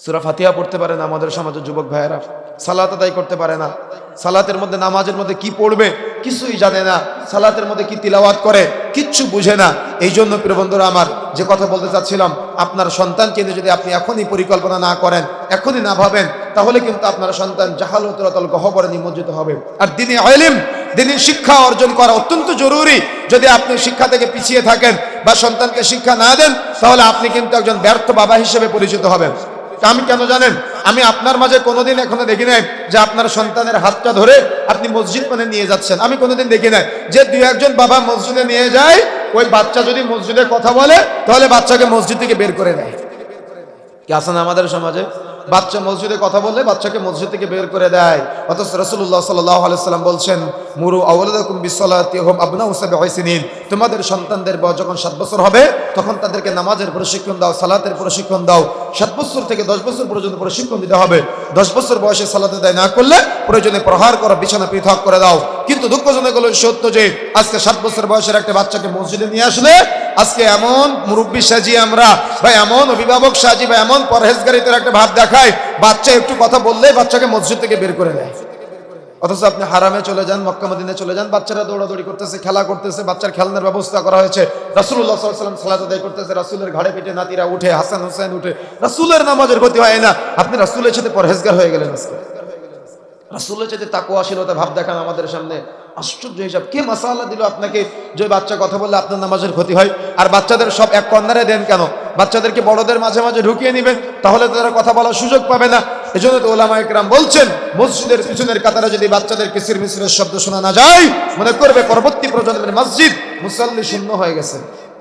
সূরা ফাতিহা পড়তে পারে না আমাদের সমাজের যুবক ভাইয়েরা, সালাত আদায় করতে পারে না, সালাতের মধ্যে নামাজের মধ্যে কি পড়বে কিছুই জানে না, সালাতের মধ্যে কি তিলাওয়াত করে কিচ্ছু বুঝে না। এই জন্য প্রিয় বন্ধুরা আমার, যে কথা বলতে চাচ্ছিলাম, আপনার সন্তানকে নিয়ে যদি আপনি এখনই পরিকল্পনা না করেন, এখনই না ভাবেন, তাহলে কিন্তু আপনার সন্তান জাহালতের অতল গহ্বরে নিমজ্জিত হবে। আর দ্বীনি ইলম, দ্বীনি শিক্ষা অর্জন করা অত্যন্ত জরুরি। যদি আপনি শিক্ষা থেকে পিছিয়ে থাকেন বা সন্তানকে শিক্ষা না দেন, তাহলে আপনি কিন্তু একজন ব্যর্থ বাবা হিসেবে পরিচিত হবেন। আমি কেন জানেন, আমি আপনার মাঝে কোনোদিন এখনো দেখি নাই যে আপনার সন্তানের হাতটা ধরে আপনি মসজিদ মানে নিয়ে যাচ্ছেন। আমি কোনোদিন দেখি নাই যে দুই একজন বাবা মসজিদে নিয়ে যায়, ওই বাচ্চা যদি মসজিদে কথা বলে তাহলে বাচ্চাকে মসজিদ থেকে বের করে দেয়। কি আছে না আমাদের সমাজে? বাচ্চা মসজিদে কথা বললে বাচ্চাকে মসজিদ থেকে বের করে দেয়। অথচ রাসূলুল্লাহ সাল্লাল্লাহু আলাইহি সাল্লাম বলছেন, মুরু আওলাদাকুম বিসসালাতি হুম আবনাউ সাবঈ সিনিন, তোমাদের সন্তানদের বয়স যখন 7 বছর হবে তখন তাদেরকে নামাজের প্রশিক্ষণ দাও, সালাতের প্রশিক্ষণ দাও। 7 বছর থেকে 10 বছর পর্যন্ত প্রশিক্ষণ দিতে হবে। 10 বছর বয়সে সালাত আদায় না করলে প্রয়োজনে প্রহার করো, বিছানা পৃথক করে দাও। কিন্তু দুঃখজনক হলো সত্য যে আজকে 7 বছর বয়সের একটা বাচ্চাকে মসজিদে নিয়ে আসলে আজকে এমন মুরব্বী সাজি আমরা, বা এমন অভিভাবক সাজি, বা এমন পরহেজগারিতার একটা ভাব দেখায়, বাচ্চা একটু কথা বললে বাচ্চাকে মসজিদ থেকে বের করে দেয়। অথচ আপনি হারামে চলে যান, মক্কা মদিনায় চলে যান, বাচ্চারা দৌড়াদৌড়ি করতেছে, খেলা করতেছে, বাচ্চার খেলনার ব্যবস্থা করা হয়েছে। রাসূলুল্লাহ সাল্লাল্লাহু আলাইহি ওয়াসাল্লাম সালাত আদায় করতেছে, রাসূলের ঘাড়ে পিঠে নাতিরা উঠে, হাসান হোসেন উঠে, রাসূলের নামাজের ক্ষতি হয় না। আপনি রাসূলের সাথে পরহেজগার হয়ে গেলেন। আজকে রাসূলের সাথে তাকওয়াশীলতা ভাব দেখান আমাদের সামনে। আশ্চর্য হিসাব, কে মাসালা দিল আপনাকে যে বাচ্চা কথা বললে আপনার নামাজের ক্ষতি হয়? আর বাচ্চাদের সব এক কর্নারে দেন কেন? বাচ্চাদেরকে বড়দের মাঝে মাঝে ঢুকিয়ে নেবেন, তাহলে তারা কথা বলার সুযোগ পাবে না। এজন্য তো উলামায়ে কেরাম বলছেন, মসজিদের পিছনের কাতারে যদি বাচ্চাদের কিসির মিসিরের শব্দ শোনা না যায়, মনে করবে পরবর্তী প্রজন্মের মসজিদ মুসাল্লি শূন্য হয়ে গেছে।